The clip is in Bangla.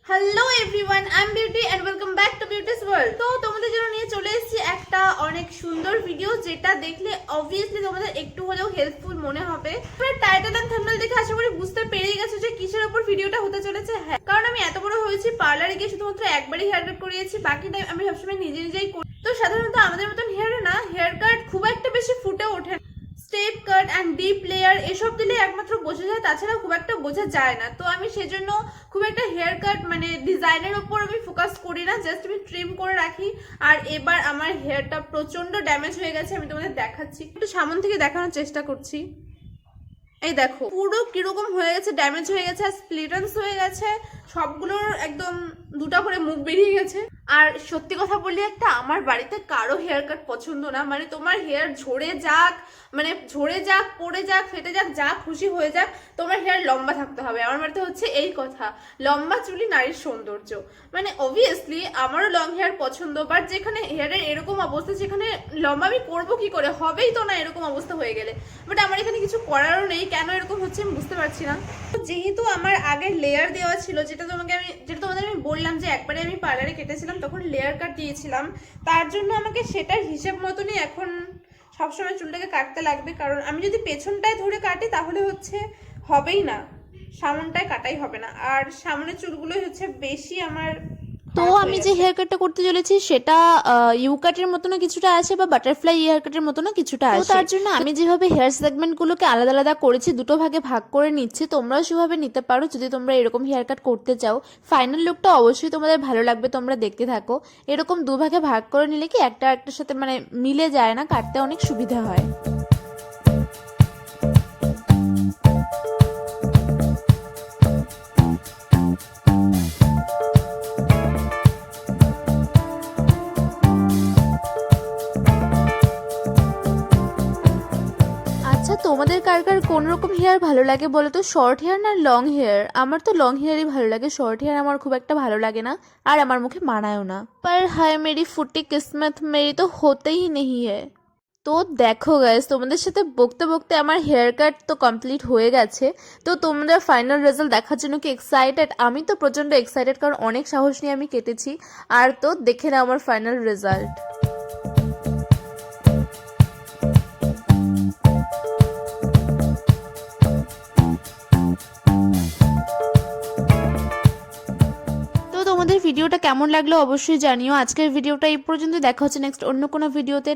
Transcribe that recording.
Hello everyone, I am Beauty and welcome back to Beauty's world. তো তোমাদের জন্য নিয়ে চলে এসেছি একটা অনেক সুন্দর ভিডিও, যেটা দেখলে অবভিয়াসলি তোমাদের একটু হলেও হেল্পফুল মনে হবে। তোমরা টাইটেল এন্ড থাম্বনেল দেখে আশা করি বুঝতে পেরেই গেছো যে কিসের উপর ভিডিওটা হতে চলেছে। হ্যাঁ, কারণ আমি এত বড় হয়েছি, পার্লারে গিয়ে শুধুমাত্র একবারই হেয়ার কাট করিয়েছি, বাকি টাইম আমি সবসময় নিজেই করি। তো সাধারণত আমাদের মতন হেয়ার কাট খুব একটা বেশি ফুটে ওঠে। Step cut and deep layer এসব দিলে একমাত্র বোঝা যায়, তাছাড়া খুব একটা বোঝা যায় না। তো আমি সেজন্য খুব একটা হেয়ার কাট মানে ডিজাইনের উপর আমি ফোকাস করি না, জাস্ট আমি ট্রিম করে রাখি। আর এবার আমার হেয়ারটা প্রচন্ড ড্যামেজ হয়ে গেছে, আমি তোমাদের দেখাচ্ছি, একটু সামনে থেকে দেখানোর চেষ্টা করছি। এই দেখো পুরো কিরকম হয়ে গেছে, ড্যামেজ হয়ে গেছে, স্প্লিটেন্স হয়ে গেছে, সবগুলোর একদম দুটা করে মুখ বেরিয়ে গেছে। আর সত্যি কথা বললে, একটা আমার বাড়িতে কারো হেয়ার কাট পছন্দ না। মানে তোমার হেয়ার ঝরে যাক, পড়ে যাক, ফেটে যাক, যা খুশি হয়ে যাক, তোমার হেয়ার লম্বা থাকতে হবে। আমার বাড়িতে হচ্ছে এই কথা, লম্বা চুলই নারীর সৌন্দর্য। মানে অবভিয়াসলি আমারও লং হেয়ার পছন্দ, বাট যেখানে হেয়ারের এরকম অবস্থা, সেখানে লম্বা আমি করবো কি করে, হবেই তো না এরকম অবস্থা হয়ে গেলে। বাট আমার এখানে কিছু করারও নেই, কেন এরকম হচ্ছে আমি বুঝতে পারছি না। যেহেতু আমার আগের লেয়ার দেওয়া ছিল, যেটা তোমাদের আমি বললাম যে একবারে আমি পার্লারে কেটেছিলাম, তখন লেয়ার কাট দিয়েছিলাম, তার জন্য আমাকে সেটার হিসেব মতনই এখন সবসময় চুলটাকে কাটতে লাগবে। কারণ আমি যদি পেছনটায় ধরে কাটি তাহলে হচ্ছে হবেই না, সামনটায় কাটাই হবে না। আর সামনের চুলগুলোই হচ্ছে বেশি আমার। তো আমি যে হেয়ার কাটটা করতে চলেছি সেটা ইউ কাটের মতনও কিছুটা আছে, বা বাটারফ্লাই হেয়ার কাটের মতনও কিছুটা আছে। তার জন্য আমি যেভাবে হেয়ার সেগমেন্টগুলোকে আলাদা আলাদা করেছি, দুটো ভাগে ভাগ করে নিচ্ছি, তোমরাও সেভাবে নিতে পারো যদি তোমরা এরকম হেয়ার কাট করতে চাও। ফাইনাল লুকটা অবশ্যই তোমাদের ভালো লাগবে, তোমরা দেখতে থাকো। এরকম দুভাগে ভাগ করে নিলে কি একটা একটার সাথে মানে মিলে যায় না, কাটতে অনেক সুবিধা হয়। আচ্ছা, তোমাদের কার কার কোন রকম হেয়ার ভালো লাগে বলো তো, শর্ট হেয়ার না লং হেয়ার? আমার তো লং হেয়ারই ভালো লাগে, শর্ট হেয়ার আমার খুব একটা ভালো লাগে না, আর আমার মুখে মানায়ও না। पर हाय मेरी फुटी किस्मत, मेरी तो होते ही नहीं है। তো দেখো গাইস, তোমাদের সাথে বকতে বকতে আমার হেয়ার কাট তো কমপ্লিট হয়ে গেছে। তো তোমরা ফাইনাল রেজাল্ট দেখার জন্য কি এক্সাইটেড? আমি তো প্রচন্ড এক্সাইটেড, কারণ অনেক সাহস নিয়ে আমি কেটেছি। আর তো দেখে নাও আমার ফাইনাল রেজাল্ট। তো তোমাদের ভিডিওটা কেমন লাগলো অবশ্যই জানিও। আজকের ভিডিওটা এই পর্যন্ত, দেখা হচ্ছে নেক্সট অন্য কোনো ভিডিওতে।